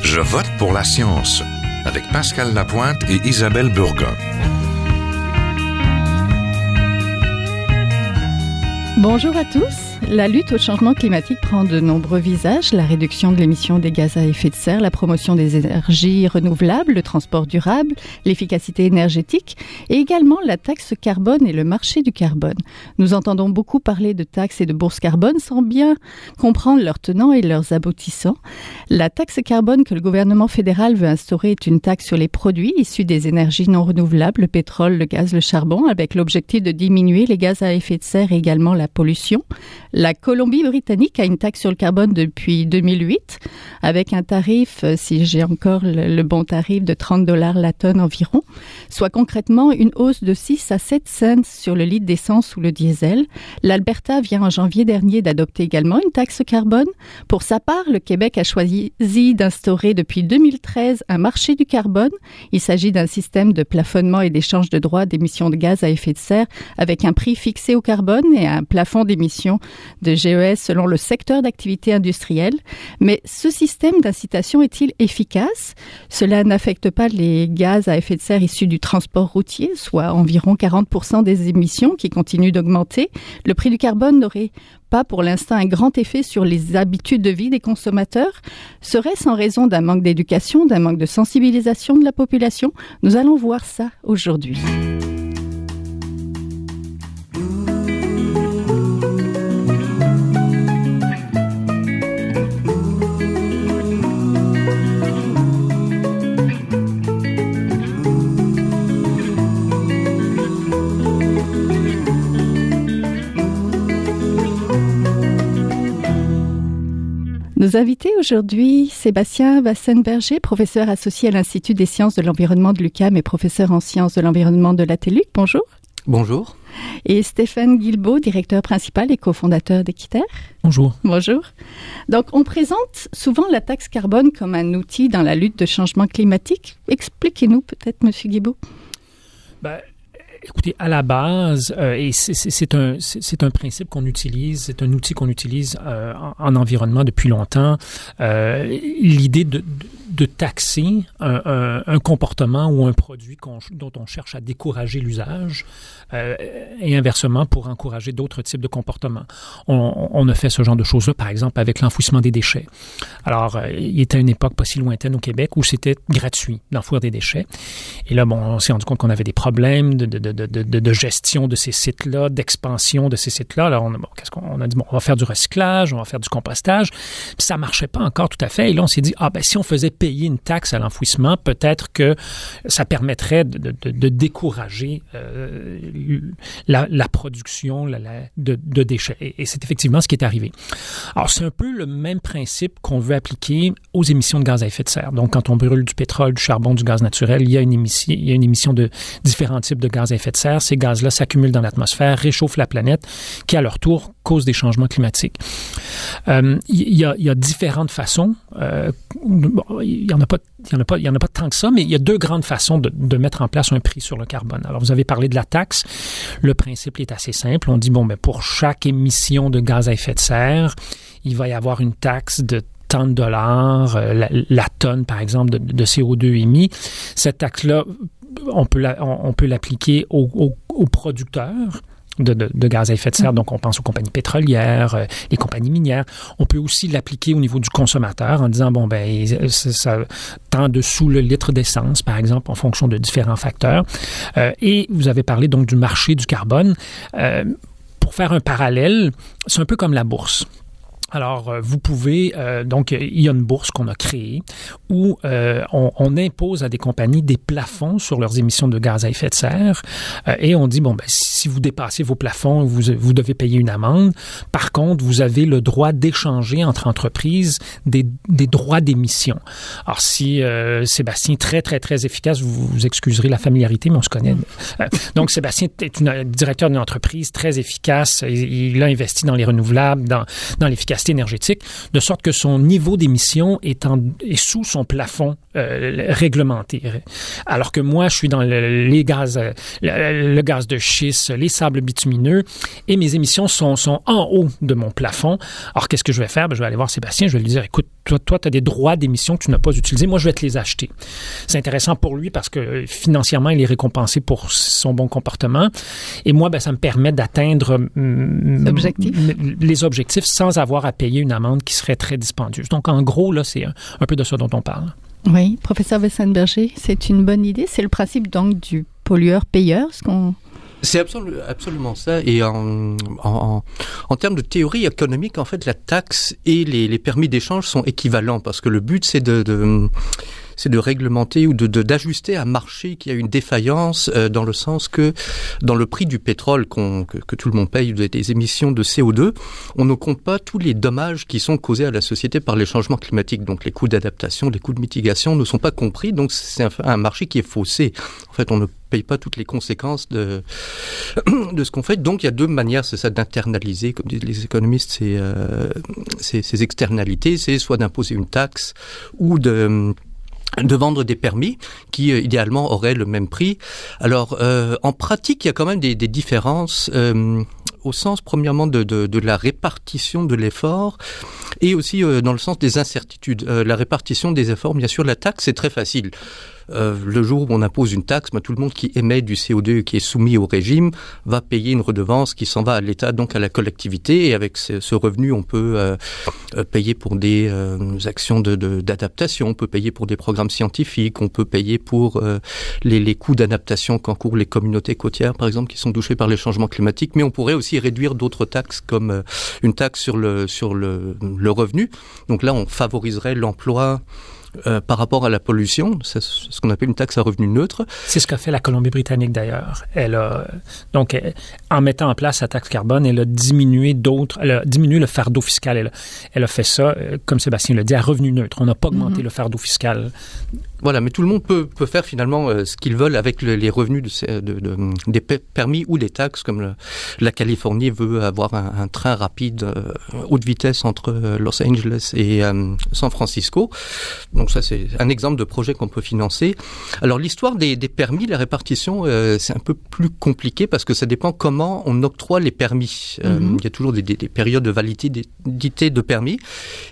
Je vote pour la science avec Pascal Lapointe et Isabelle Burgon. Bonjour à tous. La lutte au changement climatique prend de nombreux visages. La réduction de l'émission des gaz à effet de serre, la promotion des énergies renouvelables, le transport durable, l'efficacité énergétique et également la taxe carbone et le marché du carbone. Nous entendons beaucoup parler de taxes et de bourses carbone sans bien comprendre leurs tenants et leurs aboutissants. La taxe carbone que le gouvernement fédéral veut instaurer est une taxe sur les produits issus des énergies non renouvelables, le pétrole, le gaz, le charbon, avec l'objectif de diminuer les gaz à effet de serre et également la pollution. La Colombie-Britannique a une taxe sur le carbone depuis 2008, avec un tarif, si j'ai encore le bon tarif, de $30 la tonne environ, soit concrètement une hausse de 6 à 7 cents sur le litre d'essence ou le diesel. L'Alberta vient en janvier dernier d'adopter également une taxe carbone. Pour sa part, le Québec a choisi d'instaurer depuis 2013 un marché du carbone. Il s'agit d'un système de plafonnement et d'échange de droits d'émissions de gaz à effet de serre avec un prix fixé au carbone et un plafond d'émissions de GES selon le secteur d'activité industrielle. Mais ce système d'incitation est-il efficace? Cela n'affecte pas les gaz à effet de serre issus du transport routier, soit environ 40% des émissions qui continuent d'augmenter. Le prix du carbone n'aurait pas pour l'instant un grand effet sur les habitudes de vie des consommateurs. Serait-ce en raison d'un manque d'éducation, d'un manque de sensibilisation de la population? Nous allons voir ça aujourd'hui. Nos invités aujourd'hui, Sébastien Wassenberger, professeur associé à l'Institut des sciences de l'environnement de l'UQAM et professeur en sciences de l'environnement de la TELUC. Bonjour. Bonjour. Et Stéphane Guilbeault, directeur principal et cofondateur d'Équiterre. Bonjour. Bonjour. Donc, on présente souvent la taxe carbone comme un outil dans la lutte de changement climatique. Expliquez-nous peut-être, M. Guilbeault. Écoutez, à la base, et c'est un principe qu'on utilise, c'est un outil qu'on utilise en environnement depuis longtemps. L'idée de taxer un comportement ou un produit dont on cherche à décourager l'usage et inversement pour encourager d'autres types de comportements. On a fait ce genre de choses-là, par exemple, avec l'enfouissement des déchets. Alors, il était une époque pas si lointaine au Québec où c'était gratuit d'enfouir des déchets. Et là, on s'est rendu compte qu'on avait des problèmes de gestion de ces sites-là, d'expansion de ces sites-là. Alors, qu'est-ce qu'on a dit? On va faire du recyclage, on va faire du compostage. Puis ça marchait pas encore tout à fait. Et là, on s'est dit, si on faisait payer une taxe à l'enfouissement, peut-être que ça permettrait de décourager la production de déchets. Et c'est effectivement ce qui est arrivé. Alors, c'est un peu le même principe qu'on veut appliquer aux émissions de gaz à effet de serre. Donc, quand on brûle du pétrole, du charbon, du gaz naturel, il y a une émission de différents types de gaz à effet de serre. Ces gaz-là s'accumulent dans l'atmosphère, réchauffent la planète, qui à leur tour cause des changements climatiques. Il y a différentes façons. Il y en a pas tant que ça, mais il y a deux grandes façons de mettre en place un prix sur le carbone. Alors, vous avez parlé de la taxe. Le principe est assez simple. On dit, pour chaque émission de gaz à effet de serre, il va y avoir une taxe de tant de dollars, la tonne, par exemple, de CO2 émis. Cette taxe-là, on peut l'appliquer aux producteurs de gaz à effet de serre. Donc, on pense aux compagnies pétrolières, les compagnies minières. On peut aussi l'appliquer au niveau du consommateur en disant, ça tant dessous le litre d'essence, par exemple, en fonction de différents facteurs. Et vous avez parlé donc du marché du carbone. Pour faire un parallèle, c'est un peu comme la bourse. Alors, vous pouvez, donc, il y a une bourse qu'on a créée où on impose à des compagnies des plafonds sur leurs émissions de gaz à effet de serre et on dit, si vous dépassez vos plafonds, vous devez payer une amende. Par contre, vous avez le droit d'échanger entre entreprises des droits d'émission. Alors, si Sébastien est très, très, très efficace, vous excuserez la familiarité, mais on se connaît. Donc, Sébastien est directeur d'une entreprise très efficace. Il a investi dans les renouvelables, dans l'efficacité l'efficacité énergétique, de sorte que son niveau d'émission est sous son plafond réglementé. Alors que moi, je suis dans le gaz de schiste, les sables bitumineux, et mes émissions sont en haut de mon plafond. Alors, qu'est-ce que je vais faire? Je vais aller voir Sébastien, je vais lui dire, écoute, toi, tu as des droits d'émission que tu n'as pas utilisés. Moi, je vais te les acheter. C'est intéressant pour lui parce que financièrement, il est récompensé pour son bon comportement. Et moi, ça me permet d'atteindre les objectifs sans avoir à payer une amende qui serait très dispendieuse. Donc, en gros, là, c'est un peu de ça dont on parle. Oui, professeur Wessenberger, c'est une bonne idée. C'est le principe donc du pollueur-payeur, C'est absolument ça. Et en termes de théorie économique, en fait, la taxe et les permis d'échange sont équivalents parce que le but, c'est de réglementer ou d'ajuster un marché qui a une défaillance dans le sens que dans le prix du pétrole que tout le monde paye des émissions de CO2, on ne compte pas tous les dommages qui sont causés à la société par les changements climatiques. Donc les coûts d'adaptation, les coûts de mitigation ne sont pas compris. Donc c'est un marché qui est faussé. En fait, on ne paye pas toutes les conséquences de ce qu'on fait. Donc il y a deux manières, c'est ça, d'internaliser, comme disent les économistes, ces externalités. C'est soit d'imposer une taxe ou de vendre des permis qui, idéalement, auraient le même prix. Alors, en pratique, il y a quand même des différences au sens, premièrement, de la répartition de l'effort et aussi dans le sens des incertitudes. La répartition des efforts, bien sûr, la taxe, c'est très facile. Le jour où on impose une taxe, tout le monde qui émet du CO2 qui est soumis au régime va payer une redevance qui s'en va à l'État, donc à la collectivité. Et avec ce revenu, on peut payer pour des actions d'adaptation, on peut payer pour des programmes scientifiques, on peut payer pour les coûts d'adaptation qu'encourent les communautés côtières, par exemple, qui sont touchées par les changements climatiques. Mais on pourrait aussi réduire d'autres taxes, comme une taxe sur le revenu. Donc là, on favoriserait l'emploi par rapport à la pollution, c'est ce qu'on appelle une taxe à revenu neutre. C'est ce qu'a fait la Colombie-Britannique d'ailleurs. En mettant en place la taxe carbone, elle a diminué le fardeau fiscal. Elle a fait ça, comme Sébastien l'a dit, à revenu neutre. On n'a pas augmenté le fardeau fiscal. Voilà, mais tout le monde peut faire finalement ce qu'ils veulent avec les revenus des permis ou des taxes, comme la Californie veut avoir un train rapide haute vitesse entre Los Angeles et San Francisco. Donc ça, c'est un exemple de projet qu'on peut financer. Alors l'histoire des permis, la répartition, c'est un peu plus compliqué parce que ça dépend comment on octroie les permis. Il y a toujours des périodes de validité de permis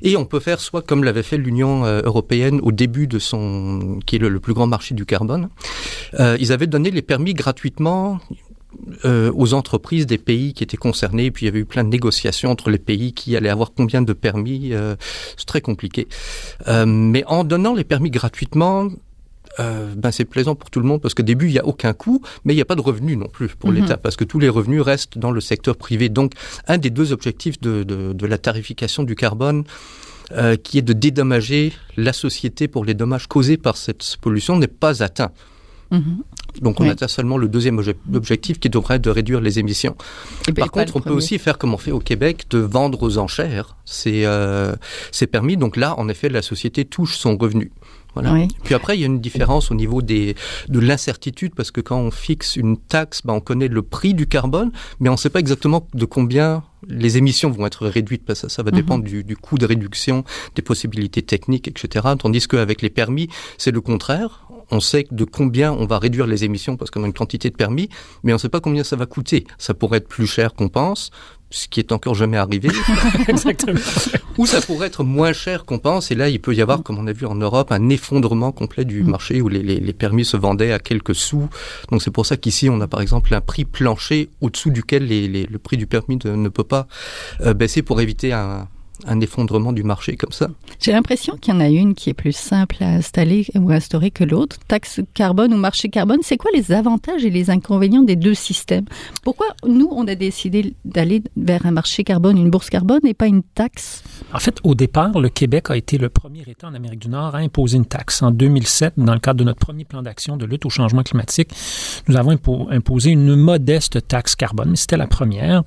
et on peut faire soit comme l'avait fait l'Union européenne au début de qui est le plus grand marché du carbone. Ils avaient donné les permis gratuitement aux entreprises des pays qui étaient concernés, et puis il y avait eu plein de négociations entre les pays qui allaient avoir combien de permis, c'est très compliqué. Mais en donnant les permis gratuitement, c'est plaisant pour tout le monde parce qu'au début il n'y a aucun coût, mais il n'y a pas de revenus non plus pour l'État parce que tous les revenus restent dans le secteur privé. Donc un des deux objectifs de la tarification du carbone, qui est de dédommager la société pour les dommages causés par cette pollution, n'est pas atteint. Donc on atteint seulement le deuxième objectif qui devrait être de réduire les émissions. Par contre, on peut aussi faire comme on fait au Québec, de vendre aux enchères ces permis. Donc là, en effet, la société touche son revenu. Voilà. Oui. Puis après, il y a une différence au niveau de l'incertitude, parce que quand on fixe une taxe, on connaît le prix du carbone, mais on ne sait pas exactement de combien les émissions vont être réduites, parce que ça va dépendre du coût de réduction, des possibilités techniques, etc. Tandis qu'avec les permis, c'est le contraire. On sait de combien on va réduire les émissions parce qu'on a une quantité de permis, mais on ne sait pas combien ça va coûter. Ça pourrait être plus cher qu'on pense, ce qui est encore jamais arrivé. Exactement. Ou ça pourrait être moins cher qu'on pense, et là, il peut y avoir, comme on a vu en Europe, un effondrement complet du marché où les permis se vendaient à quelques sous. Donc c'est pour ça qu'ici, on a par exemple un prix plancher au-dessous duquel le prix du permis ne peut pas baisser pour éviter un effondrement du marché comme ça. J'ai l'impression qu'il y en a une qui est plus simple à installer ou à instaurer que l'autre. Taxe carbone ou marché carbone, c'est quoi les avantages et les inconvénients des deux systèmes? Pourquoi nous, on a décidé d'aller vers un marché carbone, une bourse carbone et pas une taxe? En fait, au départ, le Québec a été le premier État en Amérique du Nord à imposer une taxe. En 2007, dans le cadre de notre premier plan d'action de lutte au changement climatique, nous avons imposé une modeste taxe carbone, mais c'était la première.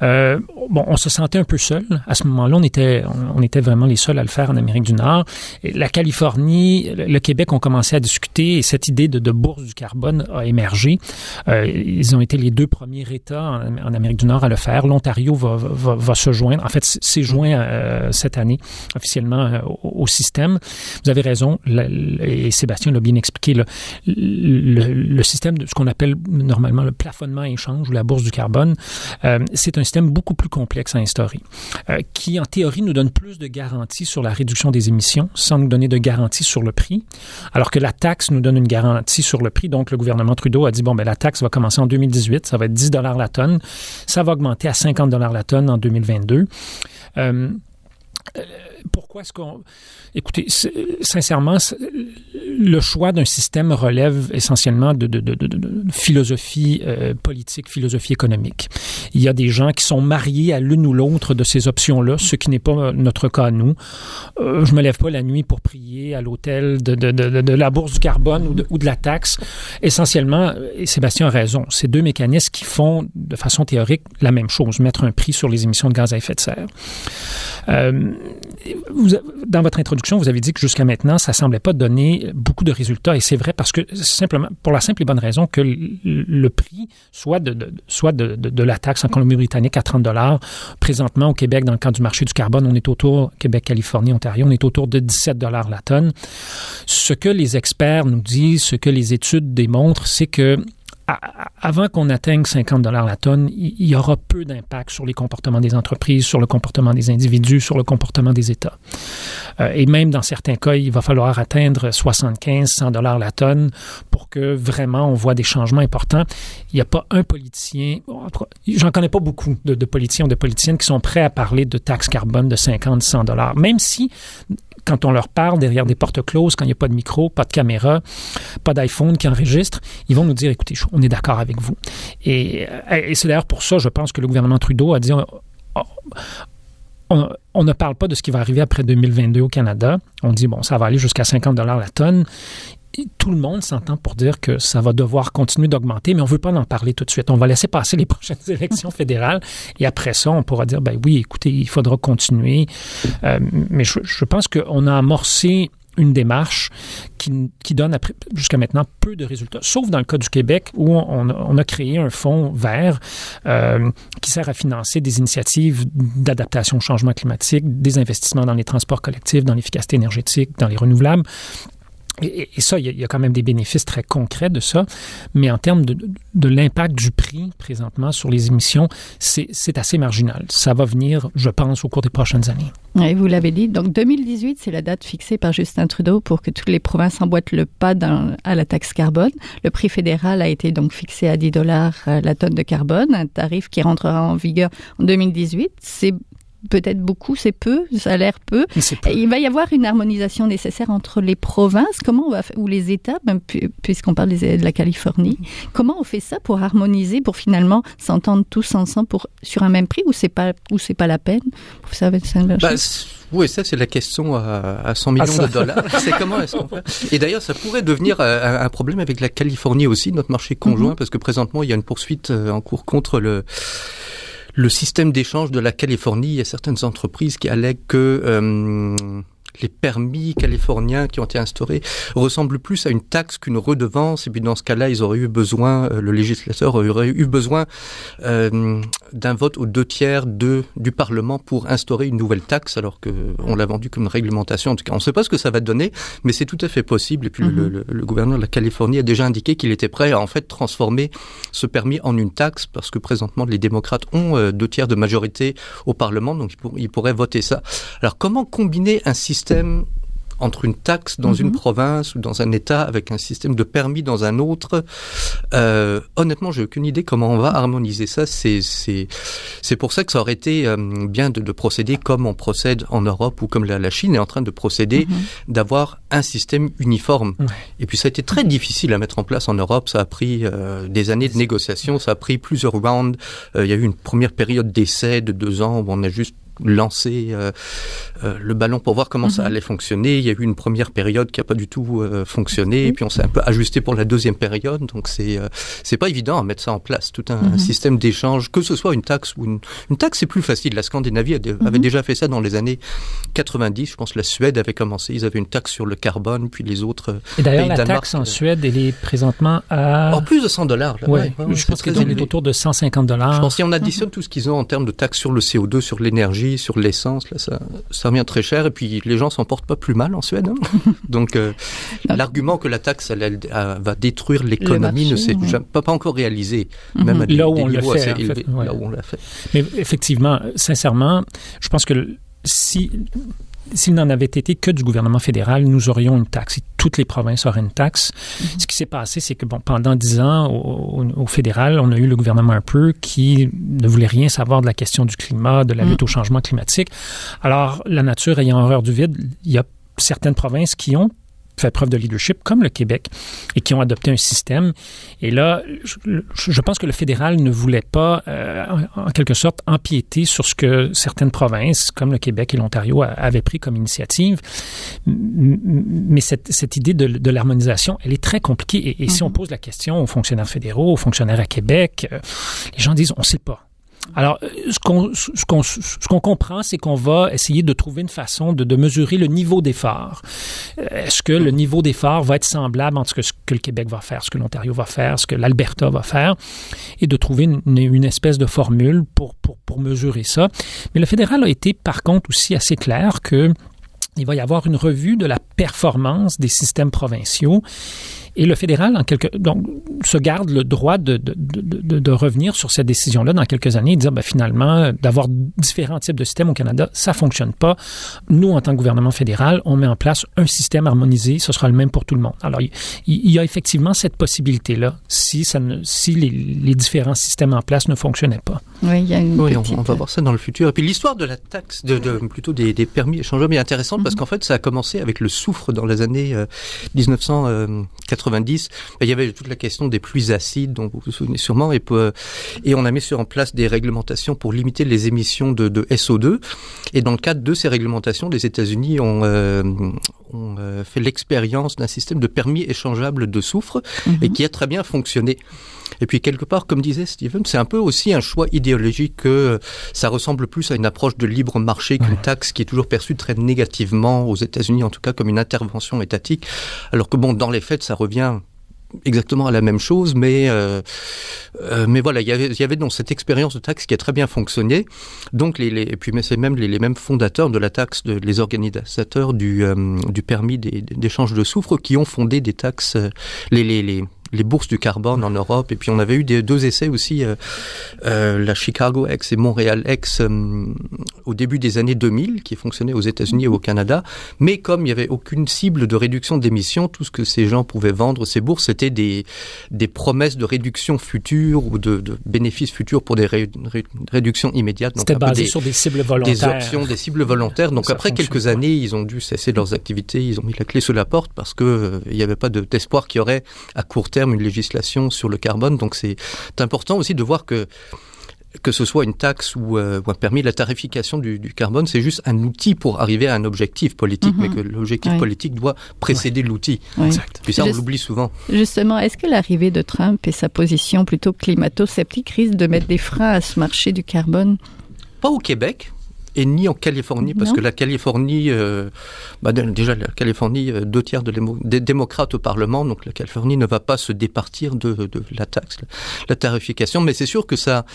On se sentait un peu seul. À ce moment-là, on était vraiment les seuls à le faire en Amérique du Nord. Et la Californie, le Québec ont commencé à discuter et cette idée de bourse du carbone a émergé. Ils ont été les 2 premiers États en Amérique du Nord à le faire. L'Ontario va se joindre. En fait, s'est joint cette année officiellement au système. Vous avez raison, et Sébastien l'a bien expliqué, le système de ce qu'on appelle normalement le plafonnement à échange ou la bourse du carbone, c'est un système beaucoup plus complexe à instaurer, qui en théorie nous donne plus de garanties sur la réduction des émissions sans nous donner de garanties sur le prix, alors que la taxe nous donne une garantie sur le prix. Donc, le gouvernement Trudeau a dit, la taxe va commencer en 2018, ça va être 10 $ la tonne, ça va augmenter à 50 $ la tonne en 2022. Pourquoi est-ce qu'on... Écoutez, sincèrement, le choix d'un système relève essentiellement de philosophie politique, philosophie économique. Il y a des gens qui sont mariés à l'une ou l'autre de ces options-là, ce qui n'est pas notre cas à nous. Je me lève pas la nuit pour prier à l'autel de la bourse du carbone ou de la taxe. Essentiellement, et Sébastien a raison, c'est 2 mécanismes qui font de façon théorique la même chose, mettre un prix sur les émissions de gaz à effet de serre. Dans votre introduction, vous avez dit que jusqu'à maintenant, ça ne semblait pas donner beaucoup de résultats. Et c'est vrai parce que simplement, pour la simple et bonne raison que le prix, soit de la taxe en Colombie-Britannique à 30 $, présentement au Québec, dans le cadre du marché du carbone, on est autour, Québec, Californie, Ontario, on est autour de 17 $ la tonne. Ce que les experts nous disent, ce que les études démontrent, c'est que avant qu'on atteigne 50 $ la tonne, il y aura peu d'impact sur les comportements des entreprises, sur le comportement des individus, sur le comportement des États. Et même dans certains cas, il va falloir atteindre 75, 100 $ la tonne pour que vraiment on voit des changements importants. Il n'y a pas un politicien, j'en connais pas beaucoup de politiciens ou de politiciennes qui sont prêts à parler de taxe carbone de 50, 100 $, même si quand on leur parle derrière des portes closes, quand il n'y a pas de micro, pas de caméra, pas d'iPhone qui enregistre, ils vont nous dire, écoutez, on est d'accord avec vous. Et c'est d'ailleurs pour ça, je pense que le gouvernement Trudeau a dit, on ne parle pas de ce qui va arriver après 2022 au Canada. On dit, ça va aller jusqu'à 50 $ la tonne. Et tout le monde s'entend pour dire que ça va devoir continuer d'augmenter, mais on ne veut pas en parler tout de suite. On va laisser passer les prochaines élections fédérales et après ça, on pourra dire, oui, écoutez, il faudra continuer. Mais je pense qu'on a amorcé une démarche qui donne jusqu'à maintenant peu de résultats, sauf dans le cas du Québec où on a créé un fonds vert qui sert à financer des initiatives d'adaptation au changement climatique, des investissements dans les transports collectifs, dans l'efficacité énergétique, dans les renouvelables. Et ça, il y a quand même des bénéfices très concrets de ça, mais en termes de l'impact du prix présentement sur les émissions, c'est assez marginal. Ça va venir, je pense, au cours des prochaines années. Oui, vous l'avez dit. Donc, 2018, c'est la date fixée par Justin Trudeau pour que toutes les provinces emboîtent le pas à la taxe carbone. Le prix fédéral a été donc fixé à 10 $ la tonne de carbone, un tarif qui rentrera en vigueur en 2018. C'est peut-être beaucoup, c'est peu, ça a l'air peu. Il va y avoir une harmonisation nécessaire entre les provinces, ou les États, même puisqu'on parle de la Californie. Comment on fait ça pour harmoniser, pour finalement s'entendre tous ensemble sur un même prix, ou c'est pas la peine? Oui, ça, c'est la question à 100 millions de dollars. C'est comment est-ce qu'on fait? Et d'ailleurs, ça pourrait devenir un problème avec la Californie aussi, notre marché conjoint, parce que présentement, il y a une poursuite en cours contre le système d'échange de la Californie. Il y a certaines entreprises qui allèguent que les permis californiens qui ont été instaurés ressemblent plus à une taxe qu'une redevance. Et puis dans ce cas-là, ils auraient eu besoin, le législateur aurait eu besoin d'un vote aux 2/3 du Parlement pour instaurer une nouvelle taxe, alors qu'on l'a vendu comme une réglementation. En tout cas, on ne sait pas ce que ça va donner, mais c'est tout à fait possible. Et puis le gouverneur de la Californie a déjà indiqué qu'il était prêt à en fait transformer ce permis en une taxe, parce que présentement les démocrates ont 2/3 de majorité au Parlement, donc ils pourraient voter ça. Alors comment combiner un système entre une taxe dans une province ou dans un État avec un système de permis dans un autre? Honnêtement, j'ai aucune idée comment on va harmoniser ça. C'est pour ça que ça aurait été bien de procéder comme on procède en Europe, ou comme la Chine est en train de procéder, d'avoir un système uniforme. Et puis ça a été très difficile à mettre en place en Europe. Ça a pris des années de négociations, ça a pris plusieurs rounds. Il y a eu une première période d'essai de 2 ans où on a juste lancé le ballon pour voir comment ça allait fonctionner. Il y a eu une première période qui n'a pas du tout fonctionné, et puis on s'est un peu ajusté pour la deuxième période. Donc c'est pas évident à mettre ça en place, tout un système d'échange, que ce soit une taxe ou une taxe, c'est plus facile. La Scandinavie avait déjà fait ça dans les années 90. Je pense que la Suède avait commencé. Ils avaient une taxe sur le carbone, puis les autres. Et d'ailleurs, pays, la Danemark, taxe en Suède, elle est présentement à... En plus de $100. Je pense qu'elle est autour de $150. Je pense que si on additionne tout ce qu'ils ont en termes de taxes sur le CO2, sur l'énergie, sur l'essence, là, ça revient très cher. Et puis, les gens s'en portent pas plus mal en Suède. Donc, l'argument que la taxe va détruire l'économie ne s'est pas encore réalisé. Même à là où on l'a fait. Là où on l'a fait. Mais effectivement, sincèrement, je pense que s'il n'en avait été que du gouvernement fédéral, nous aurions une taxe. Et toutes les provinces auraient une taxe. Ce qui s'est passé, c'est que pendant 10 ans, au fédéral, on a eu le gouvernement Harper qui ne voulait rien savoir de la question du climat, de la lutte au changement climatique. Alors, la nature ayant horreur du vide, il y a certaines provinces qui ont fait preuve de leadership, comme le Québec, et qui ont adopté un système. Et là, je pense que le fédéral ne voulait pas, en quelque sorte, empiéter sur ce que certaines provinces, comme le Québec et l'Ontario, avaient pris comme initiative. Mais cette idée de l'harmonisation, elle est très compliquée. Et si on pose la question aux fonctionnaires fédéraux, aux fonctionnaires à Québec, les gens disent, on ne sait pas. Alors, ce qu'on comprend, c'est qu'on va essayer de trouver une façon de mesurer le niveau d'effort. Est-ce que le niveau d'effort va être semblable entre ce que le Québec va faire, ce que l'Ontario va faire, ce que l'Alberta va faire, et de trouver une espèce de formule pour mesurer ça. Mais le fédéral a été, par contre, aussi assez clair qu'il va y avoir une revue de la performance des systèmes provinciaux. Et le fédéral, donc, se garde le droit de revenir sur cette décision-là dans quelques années et de dire, finalement, d'avoir différents types de systèmes au Canada, ça ne fonctionne pas. Nous, en tant que gouvernement fédéral, on met en place un système harmonisé, ce sera le même pour tout le monde. Alors, il y a effectivement cette possibilité-là, si les différents systèmes en place ne fonctionnaient pas. Oui, il y a une on va voir ça dans le futur. Et puis, l'histoire de la taxe, plutôt des permis échangeables est intéressante parce qu'en fait, ça a commencé avec le soufre dans les années 1990. Il y avait toute la question des pluies acides, dont vous vous souvenez sûrement, et on a mis en place des réglementations pour limiter les émissions de SO2. Et dans le cadre de ces réglementations, les États-Unis ont fait l'expérience d'un système de permis échangeables de soufre et qui a très bien fonctionné. Et puis quelque part, comme disait Steven, c'est un peu aussi un choix idéologique que ça ressemble plus à une approche de libre marché qu'une taxe qui est toujours perçue très négativement aux États-Unis, en tout cas comme une intervention étatique. Alors que dans les faits, ça revient exactement à la même chose, mais voilà, il y avait donc cette expérience de taxe qui a très bien fonctionné. Donc et puis c'est même les mêmes fondateurs de la taxe, les organisateurs du permis d'échange de soufre qui ont fondé des taxes, les bourses du carbone en Europe. Et puis on avait eu deux essais aussi, la Chicago X et Montréal X au début des années 2000, qui fonctionnaient aux États-Unis et au Canada. Mais comme il n'y avait aucune cible de réduction d'émissions, tout ce que ces gens pouvaient vendre, ces bourses, c'était des promesses de réduction future ou de bénéfices futurs pour des réductions immédiates. C'était basé sur des cibles volontaires. Des options, des cibles volontaires. Donc après quelques années, ils ont dû cesser leurs activités, ils ont mis la clé sous la porte parce que il n'y avait pas d'espoir qu'il y aurait à court terme une législation sur le carbone. Donc c'est important aussi de voir que ce soit une taxe ou un permis, la tarification du carbone, c'est juste un outil pour arriver à un objectif politique, mais que l'objectif politique doit précéder l'outil. Exact. Puis ça, on l'oublie souvent. Justement, est-ce que l'arrivée de Trump et sa position plutôt climato-sceptique risque de mettre des freins à ce marché du carbone? Pas au Québec. Et ni en Californie, parce que la Californie, déjà la Californie, 2/3 des démocrates au Parlement, donc la Californie ne va pas se départir de la taxe, la tarification, mais c'est sûr que ça,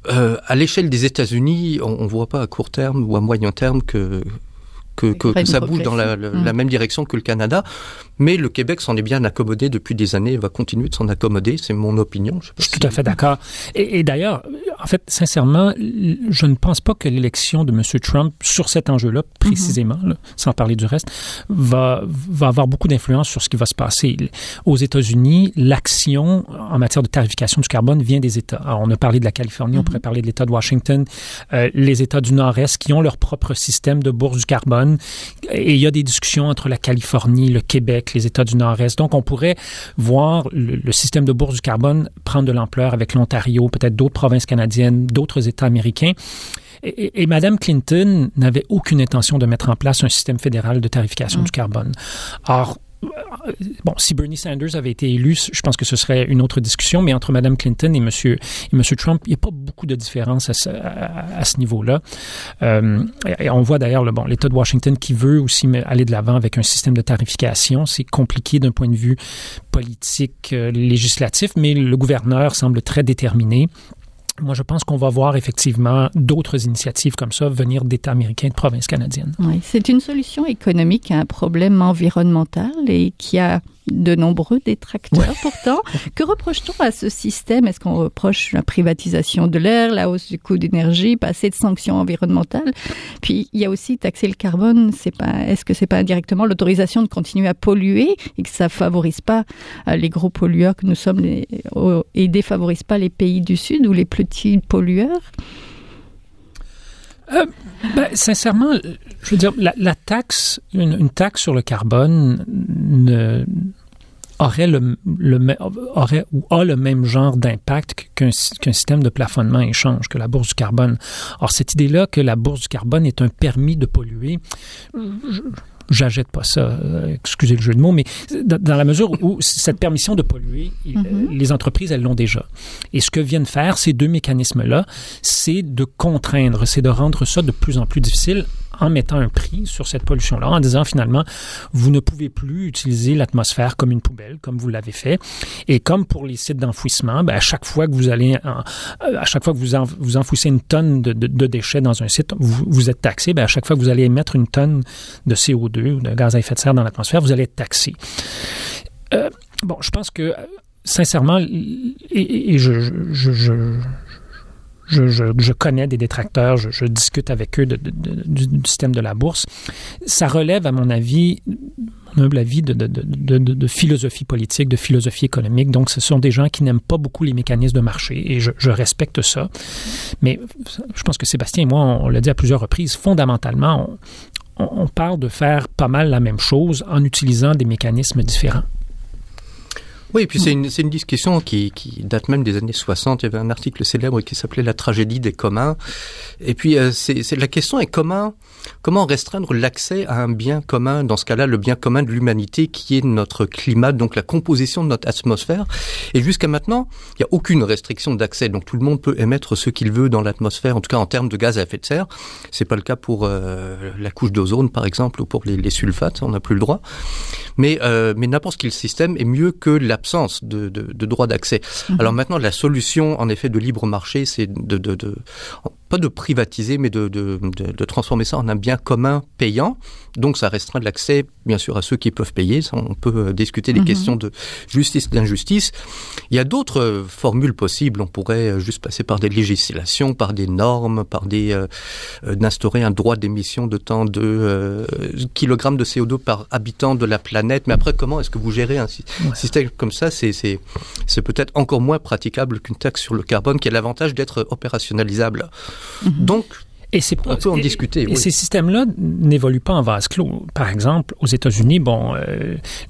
à l'échelle des États-Unis, on ne voit pas à court terme ou à moyen terme que ça bouge dans la même direction que le Canada. Mais le Québec s'en est bien accommodé depuis des années et va continuer de s'en accommoder. C'est mon opinion. Je suis tout à fait d'accord. Et d'ailleurs, en fait, sincèrement, je ne pense pas que l'élection de M. Trump sur cet enjeu-là, précisément, là, sans parler du reste, va avoir beaucoup d'influence sur ce qui va se passer. Aux États-Unis, l'action en matière de tarification du carbone vient des États. Alors, on a parlé de la Californie, on pourrait parler de l'État de Washington, les États du Nord-Est qui ont leur propre système de bourse du carbone. Et il y a des discussions entre la Californie, le Québec, les États du Nord-Est. Donc, on pourrait voir le système de bourse du carbone prendre de l'ampleur avec l'Ontario, peut-être d'autres provinces canadiennes canadienne, d'autres États américains. Et Mme Clinton n'avait aucune intention de mettre en place un système fédéral de tarification du carbone. Or, bon, si Bernie Sanders avait été élu, je pense que ce serait une autre discussion, mais entre Mme Clinton et M. Trump, il n'y a pas beaucoup de différence à ce niveau-là. Et on voit d'ailleurs l'État de Washington qui veut aussi aller de l'avant avec un système de tarification. C'est compliqué d'un point de vue politique, législatif, mais le gouverneur semble très déterminé. Moi, je pense qu'on va voir effectivement d'autres initiatives comme ça venir d'États américains et de provinces canadiennes. Oui, c'est une solution économique à un problème environnemental et qui a de nombreux détracteurs pourtant. Que reproche-t-on à ce système? Est-ce qu'on reproche la privatisation de l'air, la hausse du coût d'énergie, pas assez de sanctions environnementales? Puis, il y a aussi taxer le carbone. Est-ce que c'est pas indirectement l'autorisation de continuer à polluer et que ça favorise pas les gros pollueurs que nous sommes et défavorise pas les pays du Sud ou les petits pollueurs? Sincèrement, je veux dire, la taxe, une taxe sur le carbone aurait le même genre d'impact qu'un système de plafonnement échange, que la bourse du carbone. Or, cette idée-là que la bourse du carbone est un permis de polluer, j'achète pas ça, excusez le jeu de mots, mais dans la mesure où cette permission de polluer, les entreprises, elles l'ont déjà. Et ce que viennent faire ces deux mécanismes-là, c'est de contraindre, c'est de rendre ça de plus en plus difficile en mettant un prix sur cette pollution-là, en disant finalement, vous ne pouvez plus utiliser l'atmosphère comme une poubelle, comme vous l'avez fait. Et comme pour les sites d'enfouissement, à chaque fois que vous enfouissez une tonne de déchets dans un site, vous êtes taxé. À chaque fois que vous allez émettre une tonne de CO2 ou de gaz à effet de serre dans l'atmosphère, vous allez être taxé. Je pense que, sincèrement, je connais des détracteurs, je discute avec eux du système de la bourse. Ça relève, à mon avis, mon humble avis, de philosophie politique, de philosophie économique. Donc, ce sont des gens qui n'aiment pas beaucoup les mécanismes de marché et je respecte ça. Mais je pense que Sébastien et moi, on l'a dit à plusieurs reprises, fondamentalement, on parle de faire pas mal la même chose en utilisant des mécanismes différents. Oui, et puis c'est une discussion qui date même des années 60. Il y avait un article célèbre qui s'appelait « La tragédie des communs ». Et puis, la question est comment restreindre l'accès à un bien commun, dans ce cas-là, le bien commun de l'humanité qui est notre climat, donc la composition de notre atmosphère. Et jusqu'à maintenant, il n'y a aucune restriction d'accès. Donc tout le monde peut émettre ce qu'il veut dans l'atmosphère, en tout cas en termes de gaz à effet de serre. C'est pas le cas pour la couche d'ozone, par exemple, ou pour les sulfates, on n'a plus le droit. Mais n'importe quel système est mieux que l'absence de droit d'accès. Alors maintenant, la solution, en effet, de libre marché, c'est pas de privatiser, mais de transformer ça en un bien commun payant. Donc, ça restreint l'accès, bien sûr, à ceux qui peuvent payer. Ça, on peut discuter des questions de justice, d'injustice. Il y a d'autres formules possibles. On pourrait juste passer par des législations, par des normes, par d'instaurer un droit d'émission de tant de kilogrammes de CO2 par habitant de la planète. Mais après, comment est-ce que vous gérez un système comme ça? C'est peut-être encore moins praticable qu'une taxe sur le carbone qui a l'avantage d'être opérationnalisable. Donc, on peut en discuter. Et ces systèmes-là n'évoluent pas en vase clos. Par exemple, aux États-Unis,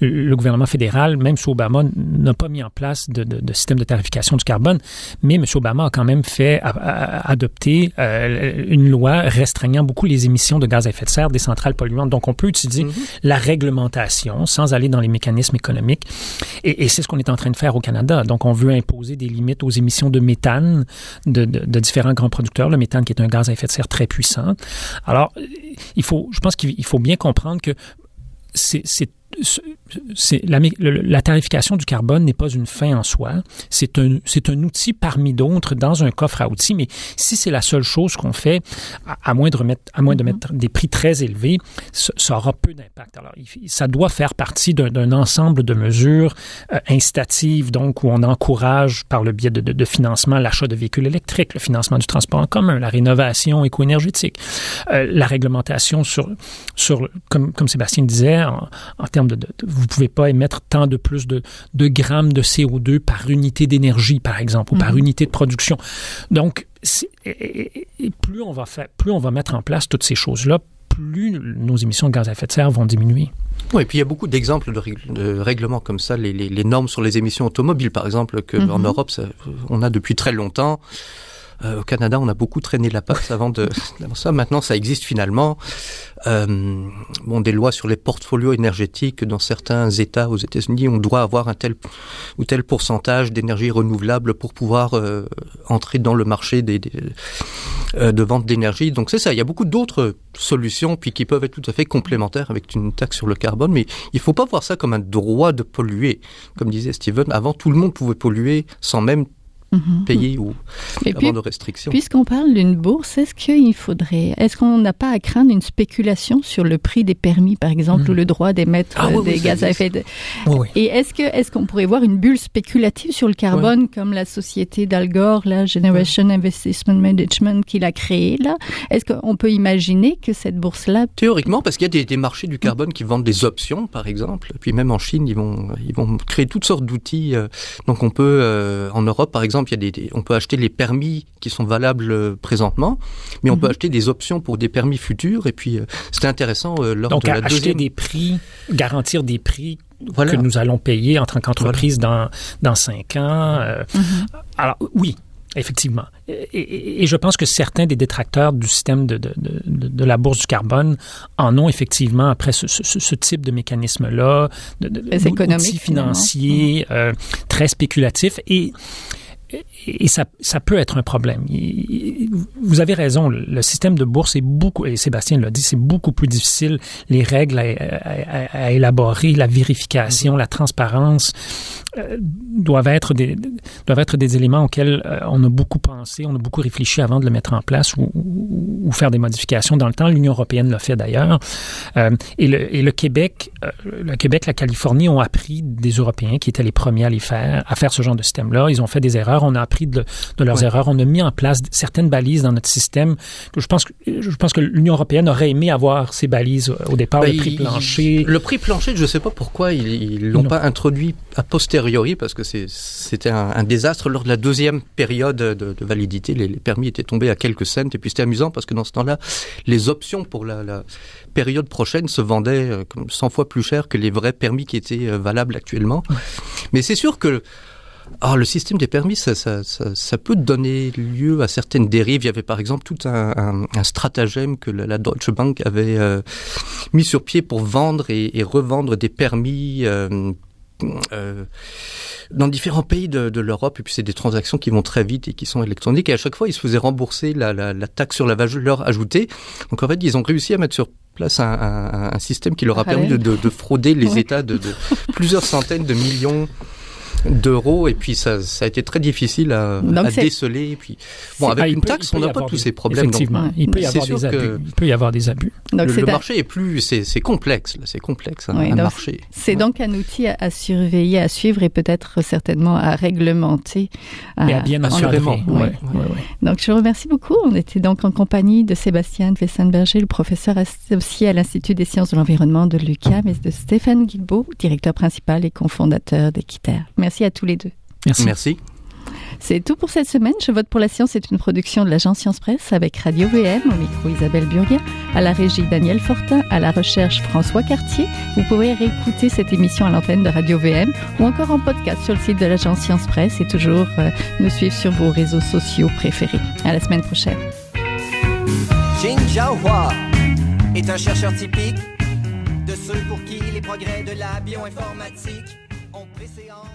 le gouvernement fédéral, même sous Obama, n'a pas mis en place de système de tarification du carbone, mais M. Obama a quand même fait adopter une loi restreignant beaucoup les émissions de gaz à effet de serre des centrales polluantes. Donc, on peut utiliser la réglementation sans aller dans les mécanismes économiques. Et c'est ce qu'on est en train de faire au Canada. Donc, on veut imposer des limites aux émissions de méthane de différents grands producteurs. Le méthane qui est un gaz à effet de serre très puissant. Alors, je pense qu'il faut bien comprendre que la tarification du carbone n'est pas une fin en soi. C'est un outil parmi d'autres dans un coffre à outils. Mais si c'est la seule chose qu'on fait, à moins de mettre des prix très élevés, ça aura peu d'impact. Alors, ça doit faire partie d'un ensemble de mesures incitatives, donc où on encourage par le biais de financement l'achat de véhicules électriques, le financement du transport en commun, la rénovation éco-énergétique, la réglementation comme Sébastien disait, en termes vous ne pouvez pas émettre tant de plus de grammes de CO2 par unité d'énergie, par exemple, ou par unité de production. Donc, plus on va mettre en place toutes ces choses-là, plus nos émissions de gaz à effet de serre vont diminuer. Oui, et puis il y a beaucoup d'exemples de règlements comme ça, les normes sur les émissions automobiles, par exemple, qu'en Europe, on a depuis très longtemps. Au Canada, on a beaucoup traîné la patte avant ça. Maintenant, ça existe finalement. Des lois sur les portfolios énergétiques dans certains États aux États-Unis, on doit avoir un tel ou tel pourcentage d'énergie renouvelable pour pouvoir entrer dans le marché de vente d'énergie. Donc c'est ça. Il y a beaucoup d'autres solutions puis qui peuvent être tout à fait complémentaires avec une taxe sur le carbone, mais il faut pas voir ça comme un droit de polluer. Comme disait Steven, avant tout le monde pouvait polluer sans même payer ou avoir de restrictions. Puisqu'on parle d'une bourse, est-ce qu'on n'a pas à craindre une spéculation sur le prix des permis, par exemple, ou le droit d'émettre des gaz à effet de... Et est-ce qu'on pourrait voir une bulle spéculative sur le carbone, comme la société d'Al Gore, la Generation Investment Management, qu'il a créée, là? Est-ce qu'on peut imaginer que cette bourse-là... Théoriquement, parce qu'il y a des marchés du carbone qui vendent des options, par exemple. Puis même en Chine, ils vont créer toutes sortes d'outils. Donc on peut, en Europe, par exemple, on peut acheter les permis qui sont valables présentement, mais on peut acheter des options pour des permis futurs. Et puis, c'était intéressant lors de la deuxième... Donc, acheter des prix, garantir des prix que nous allons payer en tant qu'entreprise dans 5 ans. Alors, oui. Effectivement. Et je pense que certains des détracteurs du système de la bourse du carbone en ont effectivement, après ce type de mécanisme-là, d'outils financiers très spéculatifs. Et ça peut être un problème. Vous avez raison, le système de bourse est beaucoup, et Sébastien l'a dit, c'est beaucoup plus difficile. Les règles à élaborer, la vérification, la transparence doivent être des éléments auxquels on a beaucoup pensé, on a beaucoup réfléchi avant de le mettre en place ou faire des modifications dans le temps. L'Union européenne l'a fait d'ailleurs. Et le Québec, la Californie ont appris des Européens qui étaient les premiers à faire ce genre de système-là. Ils ont fait des erreurs. On a appris de leurs erreurs. On a mis en place certaines balises dans notre système. Je pense que l'Union européenne aurait aimé avoir ces balises au départ, le prix plancher. Le prix plancher, je ne sais pas pourquoi ils l'ont pas introduit a posteriori, parce que c'était un désastre lors de la deuxième période de validité. Les permis étaient tombés à quelques cents. Et puis c'était amusant parce que dans ce temps-là, les options pour la période prochaine se vendaient 100 fois plus cher que les vrais permis qui étaient valables actuellement. Mais c'est sûr que le système des permis, ça peut donner lieu à certaines dérives. Il y avait par exemple tout un stratagème que la Deutsche Bank avait mis sur pied pour vendre et revendre des permis dans différents pays de l'Europe. Et puis c'est des transactions qui vont très vite et qui sont électroniques. Et à chaque fois, ils se faisaient rembourser la taxe sur la valeur ajoutée. Donc en fait, ils ont réussi à mettre sur place un système qui leur a permis de frauder les États de plusieurs centaines de millions d'euros, et puis ça a été très difficile à déceler. Et puis, avec une taxe, on n'a pas tous ces problèmes. Effectivement, il peut y avoir des abus. Il peut y avoir des abus. Donc le marché est plus, c'est complexe. Là, c'est complexe, un marché. C'est donc un outil à surveiller, à suivre et peut-être certainement à réglementer. Et à bien assurément. Donc je vous remercie beaucoup. On était donc en compagnie de Sébastien Wessenberger, le professeur associé à l'Institut des sciences de l'environnement de l'UQAM, et de Stéphane Guilbeault, directeur principal et cofondateur d'Équiterre. Merci à tous les deux. Merci. C'est tout pour cette semaine. Je vote pour la science est une production de l'agence Science Presse avec Radio VM, au micro Isabelle Burguin, à la régie Daniel Fortin, à la recherche François Cartier. Vous pourrez réécouter cette émission à l'antenne de Radio VM ou encore en podcast sur le site de l'agence Science Presse et toujours nous suivre sur vos réseaux sociaux préférés. À la semaine prochaine. Jing Zhaohua est un chercheur typique de ceux pour qui les progrès de la bioinformatique ont préséance.